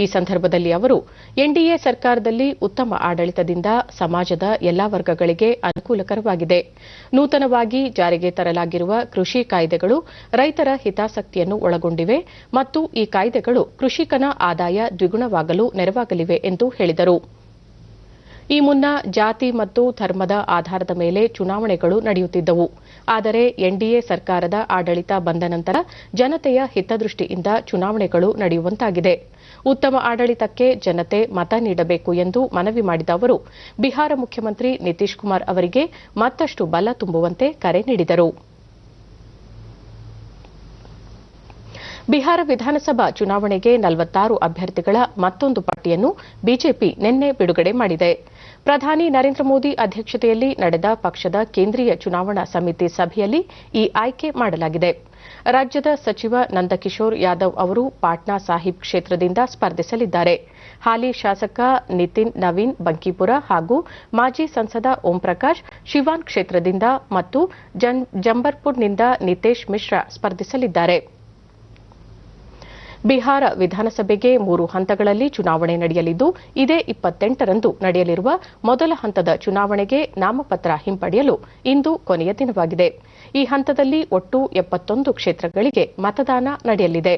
ಈ ಸಂದರ್ಭದಲ್ಲಿ ಅವರು ಎನ್ಡಿಎ ಸರ್ಕಾರದಲ್ಲಿ ಉತ್ತಮ ಆಡಳಿತದಿಂದ ಸಮಾಜದ ಎಲ್ಲಾ ವರ್ಗಗಳಿಗೆ ಅನುಕೂಲಕರವಾಗಿದೆ. ನೂತನವಾಗಿ ಜಾರಿಗೆ ತರಲಾಗಿರುವ ಕೃಷಿ ಕಾಯ್ದೆಗಳು ರೈತರ ಹಿತಾಸಕ್ತಿಯನ್ನು ಒಳಗೊಂಡಿವೆ ಮತ್ತು ಈ ಕಾಯ್ದೆಗಳು ಕೃಷಿಕನ ಆದಾಯ ದ್ವಿಗುಣವಾಗಲು ನೆರವಾಗಲಿವೆ ಎಂದು ಹೇಳಿದರು. ಈ ಮುನ್ನ ಜಾತಿ ಮತ್ತು ಧರ್ಮದ ಆಧಾರದ ಮೇಲೆ ಚುನಾವಣೆಗಳು ನಡೆಯುತ್ತಿದ್ದವು. ಆದರೆ ಎನ್ಡಿಎ ಸರ್ಕಾರದ ಆಡಳಿತ ಬಂದ ನಂತರ ಜನತೆಯ ಹಿತದೃಷ್ಟಿಯಿಂದ ಚುನಾವಣೆಗಳು ನಡೆಯುವಂತಾಗಿದೆ. ಉತ್ತಮ ಆಡಳಿತಕ್ಕೆ ಜನತೆ ಮತ ನೀಡಬೇಕು ಎಂದು ಮನವಿ ಮಾಡಿದ ಅವರು ಬಿಹಾರ ಮುಖ್ಯಮಂತ್ರಿ ನಿತೀಶ್ ಕುಮಾರ್ ಅವರಿಗೆ ಮತ್ತಷ್ಟು ಬಲ ತುಂಬುವಂತೆ ಕರೆ ನೀಡಿದರು. ಬಿಹಾರ ವಿಧಾನಸಭಾ ಚುನಾವಣೆಗೆ 46 ಅಭ್ಯರ್ಥಿಗಳ ಮತ್ತೊಂದು ಪಟ್ಟಿಯನ್ನು ಬಿಜೆಪಿ ನಿನ್ನೆ ಬಿಡುಗಡೆ ಮಾಡಿದೆ. ಪ್ರಧಾನಿ ನರೇಂದ್ರ ಮೋದಿ ಅಧ್ಯಕ್ಷತೆಯಲ್ಲಿ ನಡೆದ ಪಕ್ಷದ ಕೇಂದ್ರೀಯ ಚುನಾವಣಾ ಸಮಿತಿ ಸಭೆಯಲ್ಲಿ ಈ ಆಯ್ಕೆ ಮಾಡಲಾಗಿದೆ. ರಾಜ್ಯದ ಸಚಿವ ನಂದಕಿಶೋರ್ ಯಾದವ್ ಅವರು ಪಾಟ್ನಾ ಸಾಹಿಬ್ ಕ್ಷೇತ್ರದಿಂದ ಸ್ಪರ್ಧಿಸಲಿದ್ದಾರೆ. ಹಾಲಿ ಶಾಸಕ ನಿತಿನ್ ನವೀನ್ ಬಂಕಿಪುರ ಹಾಗೂ ಮಾಜಿ ಸಂಸದ ಓಂ ಪ್ರಕಾಶ್ ಶಿವಾನ್ ಕ್ಷೇತ್ರದಿಂದ ಮತ್ತು ಜಂಬರ್ಪುರ್ನಿಂದ ನಿತೇಶ್ ಮಿಶ್ರಾ ಸ್ಪರ್ಧಿಸಲಿದ್ದಾರೆ. ಬಿಹಾರ ವಿಧಾನಸಭೆಗೆ 3 ಹಂತಗಳಲ್ಲಿ ಚುನಾವಣೆ ನಡೆಯಲಿದ್ದು ಇದೇ 28ರಂದು ನಡೆಯಲಿರುವ ಮೊದಲ ಹಂತದ ಚುನಾವಣೆಗೆ ನಾಮಪತ್ರ ಹಿಂಪಡೆಯಲು ಇಂದು ಕೊನೆಯ ದಿನವಾಗಿದೆ. ಈ ಹಂತದಲ್ಲಿ ಒಟ್ಟು 71 ಕ್ಷೇತ್ರಗಳಿಗೆ ಮತದಾನ ನಡೆಯಲಿದೆ.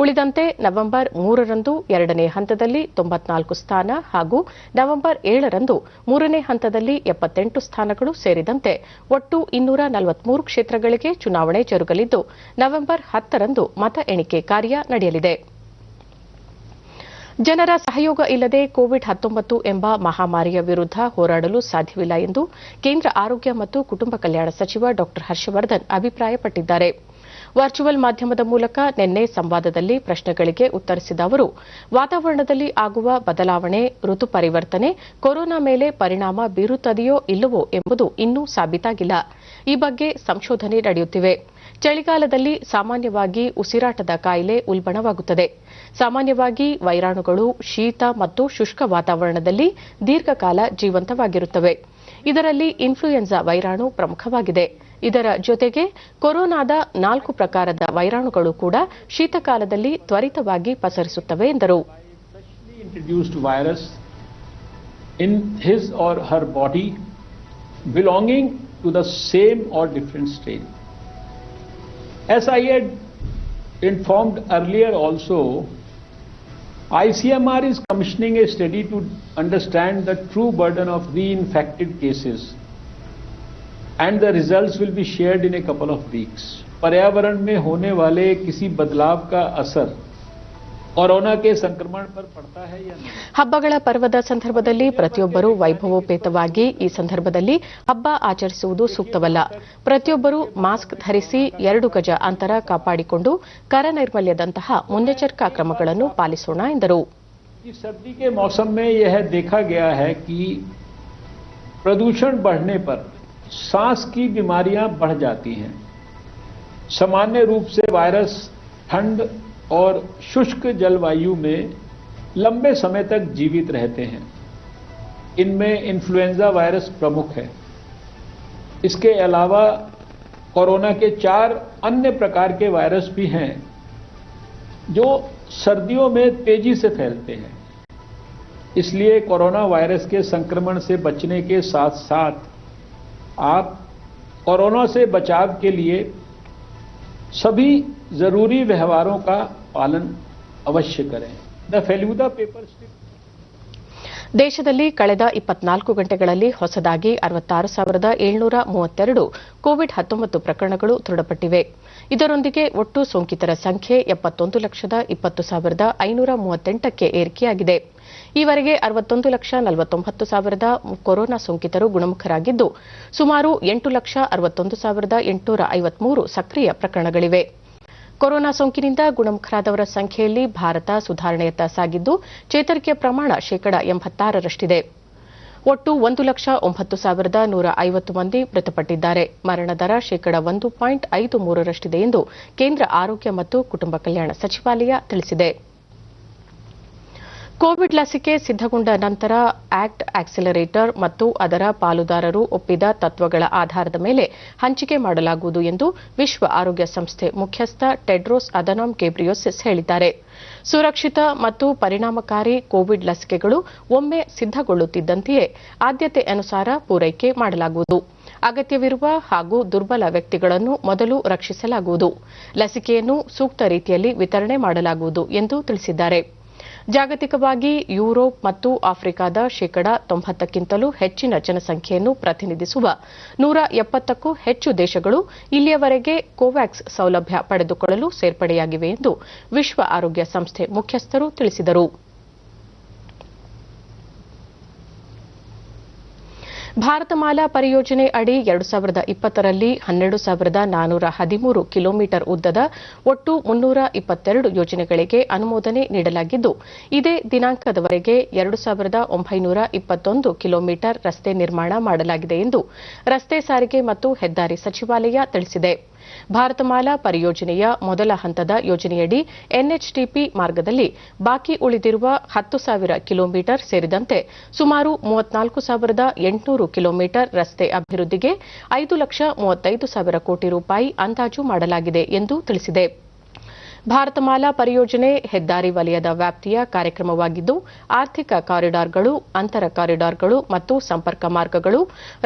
ಉಳಿದಂತೆ ನವೆಂಬರ್ 3ರಂದು 2ನೇ ಹಂತದಲ್ಲಿ 94 ಸ್ಥಾನ ಹಾಗೂ ನವೆಂಬರ್ 7ರಂದು 3ನೇ ಹಂತದಲ್ಲಿ 78 ಸ್ಥಾನಗಳು ಸೇರಿದಂತೆ ಒಟ್ಟು 243 ಕ್ಷೇತ್ರಗಳಿಗೆ ಚುನಾವಣೆ ಜರುಗಲಿದ್ದು ನವೆಂಬರ್ 10ರಂದು ಮತ ಎಣಿಕೆ ಕಾರ್ಯ ನಡೆಯಲಿದೆ. ಜನರ ಸಹಯೋಗ ಇಲ್ಲದೆ ಕೋವಿಡ್-19 ಎಂಬ ಮಹಾಮಾರಿಯ ವಿರುದ್ಧ ಹೋರಾಡಲು ಸಾಧ್ಯವಿಲ್ಲ ಎಂದು ಕೇಂದ್ರ ಆರೋಗ್ಯ ಮತ್ತು ಕುಟುಂಬ ಕಲ್ಯಾಣ ಸಚಿವ ಡಾ ಹರ್ಷವರ್ಧನ್ ಅಭಿಪ್ರಾಯಪಟ್ಟಿದ್ದಾರೆ. ವರ್ಚುವಲ್ ಮಾಧ್ಯಮದ ಮೂಲಕ ನಿನ್ನೆ ಸಂವಾದದಲ್ಲಿ ಪ್ರಶ್ನೆಗಳಿಗೆ ಉತ್ತರಿಸಿದ ಅವರು, ವಾತಾವರಣದಲ್ಲಿ ಆಗುವ ಬದಲಾವಣೆ, ಋತು ಪರಿವರ್ತನೆ ಕೊರೋನಾ ಮೇಲೆ ಪರಿಣಾಮ ಬೀರುತ್ತದೆಯೋ ಇಲ್ಲವೋ ಎಂಬುದು ಇನ್ನೂ ಸಾಬೀತಾಗಿಲ್ಲ. ಈ ಬಗ್ಗೆ ಸಂಶೋಧನೆ ನಡೆಯುತ್ತಿವೆ. ಚಳಿಗಾಲದಲ್ಲಿ ಸಾಮಾನ್ಯವಾಗಿ ಉಸಿರಾಟದ ಕಾಯಿಲೆ ಉಲ್ಬಣವಾಗುತ್ತದೆ. ಸಾಮಾನ್ಯವಾಗಿ ವೈರಾಣುಗಳು ಶೀತ ಮತ್ತು ಶುಷ್ಕ ವಾತಾವರಣದಲ್ಲಿ ದೀರ್ಘಕಾಲ ಜೀವಂತವಾಗಿರುತ್ತವೆ. ಇದರಲ್ಲಿ ಇನ್ಫ್ಲೂಯೆನ್ಸಾ ವೈರಾಣು ಪ್ರಮುಖವಾಗಿದೆ. ಇದರ ಜೊತೆಗೆ ಕೊರೋನಾದ 4 ಪ್ರಕಾರದ ವೈರಾಣುಗಳು ಕೂಡ ಶೀತಕಾಲದಲ್ಲಿ ತ್ವರಿತವಾಗಿ ಪಸರಿಸುತ್ತವೆ ಎಂದರು. Introduced virus in his or her body belonging to the same or different strain. As I had informed earlier also, ICMR is commissioning a study to understand the true burden of reinfected cases, and the results will be shared in a couple of weeks. पर्यावरण में होने वाले किसी बदलाव का असर corona के संक्रमण पर पड़ता है या नहीं? ಹಬ್ಬಗಳ ಪರ್ವದ ಸಂದರ್ಭದಲ್ಲಿ ಪ್ರತಿಯೊಬ್ಬರೂ ವೈಭವೋಪೇತವಾಗಿ ಈ ಸಂದರ್ಭದಲ್ಲಿ ಹಬ್ಬ ಆಚರಿಸುವುದು ಸೂಕ್ತವಲ್ಲ. ಪ್ರತಿಯೊಬ್ಬರೂ ಮಾಸ್ಕ್ ಧರಿಸಿ 2 ಗಜ ಅಂತರ ಕಾಪಾಡಿಕೊಂಡು ಕರ ನೈರ್ಮಲ್ಯದಂತಹ ಮುನ್ನೆಚ್ಚರಿಕಾ ಕ್ರಮಗಳನ್ನು ಪಾಲಿಸೋಣ ಎಂದರು. इस सर्दी के मौसम में यह देखा गया है कि प्रदूषण बढ़ने पर सांस की बीमारियां बढ़ जाती हैं. सामान्य रूप से वायरस ठंड और शुष्क जलवायु में लंबे समय तक जीवित रहते हैं. इनमें इन्फ्लुएंजा वायरस प्रमुख है. इसके अलावा कोरोना के 4 अन्य प्रकार के वायरस भी हैं जो सर्दियों में तेजी से फैलते हैं. इसलिए कोरोना वायरस के संक्रमण से बचने के साथ साथ आप कोरोना से बचाव के लिए सभी जरूरी व्यवहारों का पालन अवश्य करें. द फेलूदा पेपर स्ट्रिप ದೇಶದಲ್ಲಿ ಕಳೆದ 24 ಗಂಟೆಗಳಲ್ಲಿ ಹೊಸದಾಗಿ 66,732 ಕೋವಿಡ್-19 ಪ್ರಕರಣಗಳು ದೃಢಪಟ್ಟಿವೆ. ಇದರೊಂದಿಗೆ ಒಟ್ಟು ಸೋಂಕಿತರ ಸಂಖ್ಯೆ 71,20,538ಕ್ಕೆ ಏರಿಕೆಯಾಗಿದೆ. ಈವರೆಗೆ 61,49,000 ಕೊರೋನಾ ಸೋಂಕಿತರು ಗುಣಮುಖರಾಗಿದ್ದು, ಸುಮಾರು 8,61,853 ಸಕ್ರಿಯ ಪ್ರಕರಣಗಳಿವೆ. ಕೊರೋನಾ ಸೋಂಕಿನಿಂದ ಗುಣಮುಖರಾದವರ ಸಂಖ್ಯೆಯಲ್ಲಿ ಭಾರತ ಸುಧಾರಣೆಯತ್ತ ಸಾಗಿದ್ದು, ಚೇತರಿಕೆ ಪ್ರಮಾಣ 86%ರಷ್ಟಿದೆ. ಒಟ್ಟು 1,09,150 ಮಂದಿ ಮೃತಪಟ್ಟಿದ್ದಾರೆ. ಮರಣ ದರ 1.53ರಷ್ಟಿದೆ ಎಂದು ಕೇಂದ್ರ ಆರೋಗ್ಯ ಮತ್ತು ಕುಟುಂಬ ಕಲ್ಯಾಣ ಸಚಿವಾಲಯ ತಿಳಿಸಿದೆ. ಕೋವಿಡ್ ಲಸಿಕೆ ಸಿದ್ದಗೊಂಡ ನಂತರ ಆಕ್ಟ್ ಆಕ್ಸಿಲರೇಟರ್ ಮತ್ತು ಅದರ ಪಾಲುದಾರರು ಒಪ್ಪಿದ ತತ್ವಗಳ ಆಧಾರದ ಮೇಲೆ ಹಂಚಿಕೆ ಮಾಡಲಾಗುವುದು ಎಂದು ವಿಶ್ವ ಆರೋಗ್ಯ ಸಂಸ್ಥೆ ಮುಖ್ಯಸ್ಥ ಟೆಡ್ರೋಸ್ ಅಧನೋಮ್ ಘೆಬ್ರೆಯೆಸಸ್ ಹೇಳಿದ್ದಾರೆ. ಸುರಕ್ಷಿತ ಮತ್ತು ಪರಿಣಾಮಕಾರಿ ಕೋವಿಡ್ ಲಸಿಕೆಗಳು ಒಮ್ಮೆ ಸಿದ್ದಗೊಳ್ಳುತ್ತಿದ್ದಂತೆಯೇ ಆದ್ಯತೆ ಅನುಸಾರ ಪೂರೈಕೆ ಮಾಡಲಾಗುವುದು. ಅಗತ್ಯವಿರುವ ಹಾಗೂ ದುರ್ಬಲ ವ್ಯಕ್ತಿಗಳನ್ನು ಮೊದಲು ರಕ್ಷಿಸಲಾಗುವುದು. ಲಸಿಕೆಯನ್ನು ಸೂಕ್ತ ರೀತಿಯಲ್ಲಿ ವಿತರಣೆ ಮಾಡಲಾಗುವುದು ಎಂದು ತಿಳಿಸಿದ್ದಾರೆ. ಜಾಗತಿಕವಾಗಿ ಯುರೋಪ್ ಮತ್ತು ಆಫ್ರಿಕಾದ 90%ಕ್ಕಿಂತಲೂ ಹೆಚ್ಚಿನ ಜನಸಂಖ್ಯೆಯನ್ನು ಪ್ರತಿನಿಧಿಸುವ 170ಕ್ಕೂ ಹೆಚ್ಚು ದೇಶಗಳು ಇಲ್ಲಿಯವರೆಗೆ ಕೋವ್ಯಾಕ್ಸ್ ಸೌಲಭ್ಯ ಪಡೆದುಕೊಳ್ಳಲು ಸೇರ್ಪಡೆಯಾಗಿವೆ ಎಂದು ವಿಶ್ವ ಆರೋಗ್ಯ ಸಂಸ್ಥೆ ಮುಖ್ಯಸ್ಥರು ತಿಳಿಸಿದರು. ಭಾರತಮಾಲಾ ಪರಿಯೋಜನೆ ಅಡಿ 2020ರಲ್ಲಿ 12,413 ಕಿಲೋಮೀಟರ್ ಉದ್ದದ ಒಟ್ಟು 322 ಯೋಜನೆಗಳಿಗೆ ಅನುಮೋದನೆ ನೀಡಲಾಗಿದ್ದು, ಇದೇ ದಿನಾಂಕದವರೆಗೆ 2,921 ಕಿಲೋಮೀಟರ್ ರಸ್ತೆ ನಿರ್ಮಾಣ ಮಾಡಲಾಗಿದೆ ಎಂದು ರಸ್ತೆ ಸಾರಿಗೆ ಮತ್ತು ಹೆದ್ದಾರಿ ಸಚಿವಾಲಯ ತಿಳಿಸಿದೆ. ಭಾರತಮಾಲಾ ಪರಿಯೋಜನೆಯ ಮೊದಲ ಹಂತದ ಯೋಜನೆಯಡಿ ಎನ್ಎಚ್ಟಿಪಿ ಮಾರ್ಗದಲ್ಲಿ ಬಾಕಿ ಉಳಿದಿರುವ 10,000 ಕಿಲೋಮೀಟರ್ ಸೇರಿದಂತೆ ಸುಮಾರು 34,800 ಕಿಲೋಮೀಟರ್ ರಸ್ತೆ ಅಭಿವೃದ್ಧಿಗೆ 5,35,000 ಕೋಟಿ ರೂಪಾಯಿ ಅಂದಾಜು ಮಾಡಲಾಗಿದೆ ಎಂದು ತಿಳಿಸಿದೆ. ಭಾರತಮಾಲಾ ಪರಿಯೋಜನೆ ಹೆದ್ದಾರಿ ವಲಯದ ವ್ಯಾಪ್ತಿಯ ಕಾರ್ಯಕ್ರಮವಾಗಿದ್ದು ಆರ್ಥಿಕ ಕಾರಿಡಾರ್ಗಳು ಅಂತರ ಕಾರಿಡಾರ್ಗಳು ಮತ್ತು ಸಂಪರ್ಕ ಮಾರ್ಗಗಳು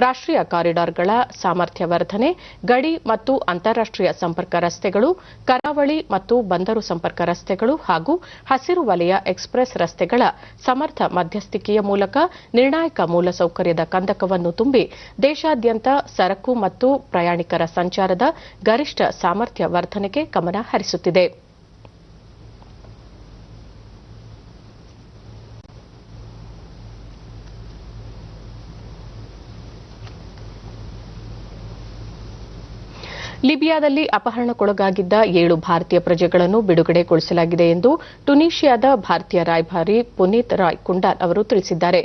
ರಾಷ್ಟ್ರೀಯ ಕಾರಿಡಾರ್ಗಳ ಸಾಮರ್ಥ್ಯ ವರ್ಧನೆ ಗಡಿ ಮತ್ತು ಅಂತಾರಾಷ್ಟ್ರೀಯ ಸಂಪರ್ಕ ರಸ್ತೆಗಳು ಕರಾವಳಿ ಮತ್ತು ಬಂದರು ಸಂಪರ್ಕ ರಸ್ತೆಗಳು ಹಾಗೂ ಹಸಿರು ವಲಯ ಎಕ್ಸ್ಪ್ರೆಸ್ ರಸ್ತೆಗಳ ಸಮರ್ಥ ಮಧ್ಯಸ್ಥಿಕೆಯ ಮೂಲಕ ನಿರ್ಣಾಯಕ ಮೂಲಸೌಕರ್ಯದ ಕಂದಕವನ್ನು ತುಂಬಿ ದೇಶಾದ್ಯಂತ ಸರಕು ಮತ್ತು ಪ್ರಯಾಣಿಕರ ಸಂಚಾರದ ಗರಿಷ್ಠ ಸಾಮರ್ಥ್ಯ ವರ್ಧನೆಗೆ ಗಮನ ಹರಿಸುತ್ತಿದೆ. ಲಿಬಿಯಾದಲ್ಲಿ ಅಪಹರಣಕ್ಕೊಳಗಾಗಿದ್ದ 7 ಭಾರತೀಯ ಪ್ರಜೆಗಳನ್ನು ಬಿಡುಗಡೆಗೊಳಿಸಲಾಗಿದೆ ಎಂದು ಟುನೀಷಿಯಾದ ಭಾರತೀಯ ರಾಯಭಾರಿ ಪುನೀತ್ ರಾಯ್ ಕುಂಡಾಲ್ ಅವರು ತಿಳಿಸಿದ್ದಾರೆ.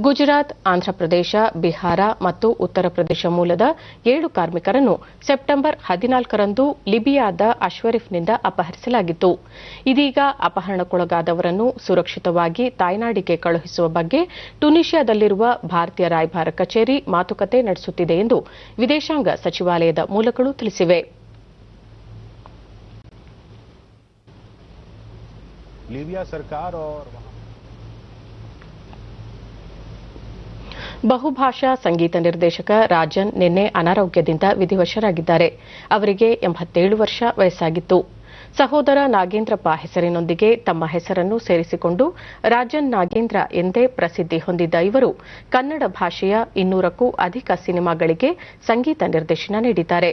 ಗುಜರಾತ್, ಆಂಧ್ರಪ್ರದೇಶ, ಬಿಹಾರ ಮತ್ತು ಉತ್ತರ ಪ್ರದೇಶ ಮೂಲದ 7 ಕಾರ್ಮಿಕರನ್ನು ಸೆಪ್ಟೆಂಬರ್ 14ರಂದು ಲಿಬಿಯಾದ ಅಶ್ವರಿಫ್ನಿಂದ ಅಪಹರಿಸಲಾಗಿತ್ತು. ಇದೀಗ ಅಪಹರಣಕ್ಕೊಳಗಾದವರನ್ನು ಸುರಕ್ಷಿತವಾಗಿ ತಾಯ್ನಾಡಿಗೆ ಕಳುಹಿಸುವ ಬಗ್ಗೆ ಟುನೀಷಿಯಾದಲ್ಲಿರುವ ಭಾರತೀಯ ರಾಯಭಾರ ಕಚೇರಿ ಮಾತುಕತೆ ನಡೆಸುತ್ತಿದೆ ಎಂದು ವಿದೇಶಾಂಗ ಸಚಿವಾಲಯದ ಮೂಲಗಳು ತಿಳಿಸಿವೆ. लीबिया सरकार और ಬಹುಭಾಷಾ ಸಂಗೀತ ನಿರ್ದೇಶಕ ರಾಜನ್ ನಿನ್ನೆ ಅನಾರೋಗ್ಯದಿಂದ ವಿಧಿವಶರಾಗಿದ್ದಾರೆ. ಅವರಿಗೆ 87 ವರ್ಷ ವಯಸ್ಸಾಗಿತ್ತು. ಸಹೋದರ ನಾಗೇಂದ್ರಪ್ಪ ಹೆಸರಿನೊಂದಿಗೆ ತಮ್ಮ ಹೆಸರನ್ನು ಸೇರಿಸಿಕೊಂಡು ರಾಜನ್ ನಾಗೇಂದ್ರ ಎಂದೇ ಪ್ರಸಿದ್ಧಿ ಹೊಂದಿದ್ದ ಇವರು ಕನ್ನಡ ಭಾಷೆಯ 200ಕ್ಕೂ ಅಧಿಕ ಸಿನಿಮಾಗಳಿಗೆ ಸಂಗೀತ ನಿರ್ದೇಶನ ನೀಡಿದ್ದಾರೆ.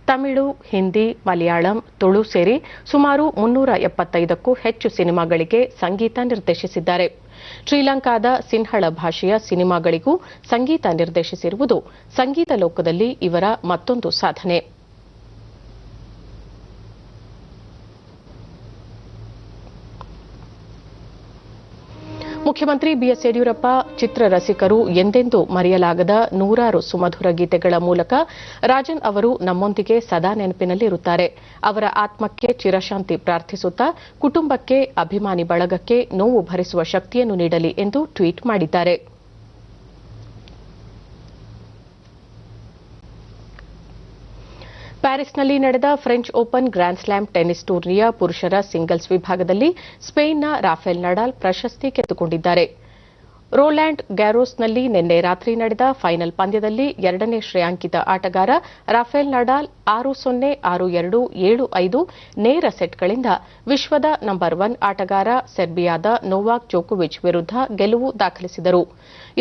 ತಮಿಳು, ಹಿಂದಿ, ಮಲಯಾಳಂ, ತುಳು ಸೇರಿ ಸುಮಾರು 375ಕ್ಕೂ ಹೆಚ್ಚು ಸಿನಿಮಾಗಳಿಗೆ ಸಂಗೀತ ನಿರ್ದೇಶಿಸಿದ್ದಾರೆ. ಶ್ರೀಲಂಕಾದ ಸಿನ್ಹಳ ಭಾಷೆಯ ಸಿನಿಮಾಗಳಿಗೂ ಸಂಗೀತ ನಿರ್ದೇಶಿಸಿರುವುದು ಸಂಗೀತ ಲೋಕದಲ್ಲಿ ಇವರ ಮತ್ತೊಂದು ಸಾಧನೆ. ಮುಖ್ಯಮಂತ್ರಿ ಬಿಎಸ್ ಯಡಿಯೂರಪ್ಪ ಚಿತ್ರರಸಿಕರು ಎಂದೆಂದೂ ಮರೆಯಲಾಗದ ನೂರಾರು ಸುಮಧುರ ಗೀತೆಗಳ ಮೂಲಕ ರಾಜನ್ ಅವರು ನಮ್ಮೊಂದಿಗೆ ಸದಾ ನೆನಪಿನಲ್ಲಿರುತ್ತಾರೆ. ಅವರ ಆತ್ಮಕ್ಕೆ ಚಿರಶಾಂತಿ ಪ್ರಾರ್ಥಿಸುತ್ತಾ ಕುಟುಂಬಕ್ಕೆ, ಅಭಿಮಾನಿ ಬಳಗಕ್ಕೆ ನೋವು ಭರಿಸುವ ಶಕ್ತಿಯನ್ನು ನೀಡಲಿ ಎಂದು ಟ್ವೀಟ್ ಮಾಡಿದ್ದಾರೆ. ಪ್ಯಾರಿಸ್ನಲ್ಲಿ ನಡೆದ French open grand slam tennis ಟೂರ್ನಿಯ ಪುರುಷರ ಸಿಂಗಲ್ಸ್ ವಿಭಾಗದಲ್ಲಿ ಸ್ಪೇನ್ನ ರಾಫೆಲ್ ನಡಾಲ್ ಪ್ರಶಸ್ತಿ ಗೆದ್ದುಕೊಂಡಿದ್ದಾರೆ. ರೋಲ್ಯಾಂಡ್ ಗ್ಯಾರೋಸ್ನಲ್ಲಿ ನಿನ್ನೆ ರಾತ್ರಿ ನಡೆದ ಫೈನಲ್ ಪಂದ್ಯದಲ್ಲಿ 2ನೇ ಶ್ರೇಯಾಂಕಿತ ಆಟಗಾರ ರಾಫೆಲ್ ನಡಾಲ್ 6-0, 6-2, 7-5 ನೇರ ಸೆಟ್ಗಳಿಂದ ವಿಶ್ವದ ನಂಬರ್ 1 ಆಟಗಾರ ಸೆರ್ಬಿಯಾದ ನೋವಾಕ್ ಜೋಕೋವಿಚ್ ವಿರುದ್ಧ ಗೆಲುವು ದಾಖಲಿಸಿದರು.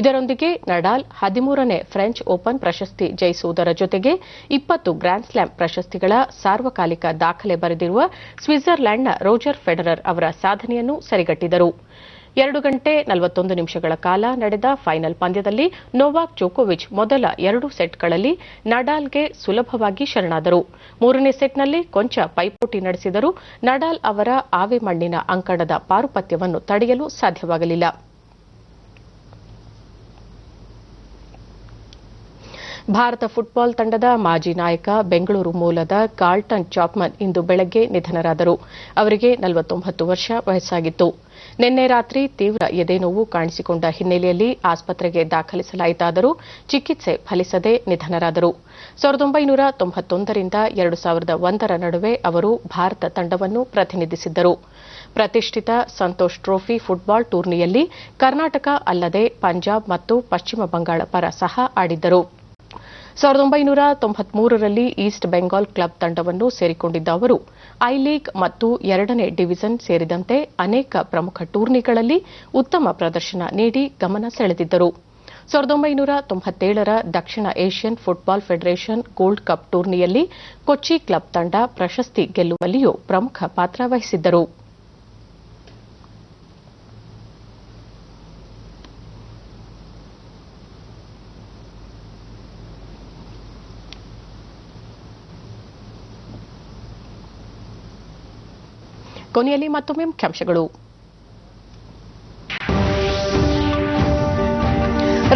ಇದರೊಂದಿಗೆ ನಡಾಲ್ 13ನೇ ಫ್ರೆಂಚ್ ಓಪನ್ ಪ್ರಶಸ್ತಿ ಜಯಿಸುವುದರ ಜೊತೆಗೆ 20 ಗ್ರ್ಯಾಂಡ್ ಸ್ಲಾಮ್ ಪ್ರಶಸ್ತಿಗಳ ಸಾರ್ವಕಾಲಿಕ ದಾಖಲೆ ಬರೆದಿರುವ ಸ್ವಿಟ್ಜರ್ಲೆಂಡ್ನ ರೋಜರ್ ಫೆಡರರ್ ಅವರ ಸಾಧನೆಯನ್ನು ಸರಿಗಟ್ಟಿದರು. 2 ಗಂಟೆ 41 ನಿಮಿಷಗಳ ಕಾಲ ನಡೆದ ಫೈನಲ್ ಪಂದ್ಯದಲ್ಲಿ ನೋವಾಕ್ ಜೋಕೋವಿಚ್ ಮೊದಲ 2 ಸೆಟ್ಗಳಲ್ಲಿ ನಡಾಲ್ಗೆ ಸುಲಭವಾಗಿ ಶರಣಾದರು. 3ನೇ ಸೆಟ್ನಲ್ಲಿ ಕೊಂಚ ಪೈಪೋಟಿ ನಡೆಸಿದರೂ ನಡಾಲ್ ಅವರ ಆವೆ ಮಣ್ಣಿನ ಅಂಕಣದ ಪಾರುಪತ್ಯವನ್ನು ತಡೆಯಲು ಸಾಧ್ಯವಾಗಲಿಲ್ಲ. ಭಾರತ ಫುಟ್ಬಾಲ್ ತಂಡದ ಮಾಜಿ ನಾಯಕ ಬೆಂಗಳೂರು ಮೂಲದ ಕಾರ್ಲ್ಟನ್ ಚಾಪ್ಮನ್ ಇಂದು ಬೆಳಗ್ಗೆ ನಿಧನರಾದರು. ಅವರಿಗೆ 49 ವರ್ಷ ವಯಸ್ಸಾಗಿತ್ತು. ನಿನ್ನೆ ರಾತ್ರಿ ತೀವ್ರ ಎದೆನೋವು ಕಾಣಿಸಿಕೊಂಡ ಹಿನ್ನೆಲೆಯಲ್ಲಿ ಆಸ್ಪತ್ರೆಗೆ ದಾಖಲಿಸಲಾಯಿತಾದರೂ ಚಿಕಿತ್ಸೆ ಫಲಿಸದೆ ನಿಧನರಾದರು. 1991ರಿಂದ 2001ರ ನಡುವೆ ಅವರು ಭಾರತ ತಂಡವನ್ನು ಪ್ರತಿನಿಧಿಸಿದ್ದರು. ಪ್ರತಿಷ್ಠಿತ ಸಂತೋಷ್ ಟ್ರೋಫಿ ಫುಟ್ಬಾಲ್ ಟೂರ್ನಿಯಲ್ಲಿ ಕರ್ನಾಟಕ ಅಲ್ಲದೆ ಪಂಜಾಬ್ ಮತ್ತು ಪಶ್ಚಿಮ ಬಂಗಾಳ ಪರ ಸಹ ಆಡಿದ್ದರು. 1993ರಲ್ಲಿ ಈಸ್ಟ್ ಬೆಂಗಾಲ್ ಕ್ಲಬ್ ತಂಡವನ್ನು ಸೇರಿಕೊಂಡಿದ್ದ ಅವರು ಐ ಲೀಗ್ ಮತ್ತು 2ನೇ ಡಿವಿಷನ್ ಸೇರಿದಂತೆ ಅನೇಕ ಪ್ರಮುಖ ಟೂರ್ನಿಗಳಲ್ಲಿ ಉತ್ತಮ ಪ್ರದರ್ಶನ ನೀಡಿ ಗಮನ ಸೆಳೆದಿದ್ದರು. 1997ರ ದಕ್ಷಿಣ Asian football federation gold cup ಟೂರ್ನಿಯಲ್ಲಿ ಕೊಚ್ಚಿ ಕ್ಲಬ್ ತಂಡ ಪ್ರಶಸ್ತಿ ಗೆಲ್ಲುವಲ್ಲಿಯೂ ಪ್ರಮುಖ ಪಾತ್ರ ವಹಿಸಿದ್ದರು. ಕೊನೆಯಲ್ಲಿ ಮತ್ತೊಮ್ಮೆ ಮುಖ್ಯಾಂಶಗಳು.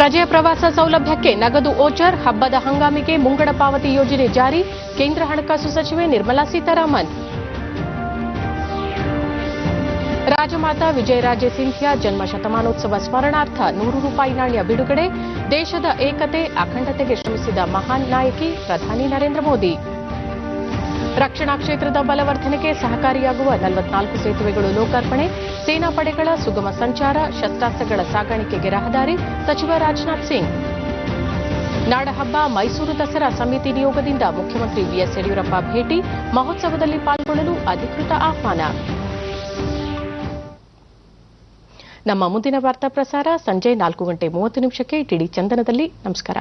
ರಜೆಯ ಪ್ರವಾಸ ಸೌಲಭ್ಯಕ್ಕೆ ನಗದು ಓಚರ್, ಹಬ್ಬದ ಹಂಗಾಮಿಗೆ ಮುಂಗಡ ಪಾವತಿ ಯೋಜನೆ ಜಾರಿ, ಕೇಂದ್ರ ಹಣಕಾಸು ಸಚಿವೆ ನಿರ್ಮಲಾ ಸೀತಾರಾಮನ್. ರಾಜಮಾತಾ ವಿಜಯರಾಜೆ ಸಿಂಧಿಯಾ ಜನ್ಮ ಶತಮಾನೋತ್ಸವ ಸ್ಮರಣಾರ್ಥ 100 ರೂಪಾಯಿ ನಾಣ್ಯ ಬಿಡುಗಡೆ, ದೇಶದ ಏಕತೆ ಅಖಂಡತೆಗೆ ಶ್ರಮಿಸಿದ ಮಹಾನ್ ನಾಯಕಿ ಪ್ರಧಾನಿ ನರೇಂದ್ರ ಮೋದಿ. ರಕ್ಷಣಾ ಕ್ಷೇತ್ರದ ಬಲವರ್ಧನೆಗೆ ಸಹಕಾರಿಯಾಗುವ 44 ಸೇತುವೆಗಳು ಲೋಕಾರ್ಪಣೆ, ಸೇನಾ ಪಡೆಗಳ ಸುಗಮ ಸಂಚಾರ, ಶಸ್ತ್ರಾಸ್ತ್ರಗಳ ಸಾಗಾಣಿಕೆಗೆ ರಹದಾರಿ, ಸಚಿವ ರಾಜನಾಥ್ ಸಿಂಗ್. ನಾಡಹಬ್ಬ ಮೈಸೂರು ದಸರಾ ಸಮಿತಿ ನಿಯೋಗದಿಂದ ಮುಖ್ಯಮಂತ್ರಿ ಬಿಎಸ್ ಯಡಿಯೂರಪ್ಪ ಭೇಟಿ, ಮಹೋತ್ಸವದಲ್ಲಿ ಪಾಲ್ಗೊಳ್ಳಲು ಅಧಿಕೃತ ಆಹ್ವಾನ. ನಮ್ಮ ಮುಂದಿನ ವಾರ್ತಾ ಪ್ರಸಾರ ಸಂಜೆ 4:30 ಡಿಡಿ ಚಂದನದಲ್ಲಿ. ನಮಸ್ಕಾರ.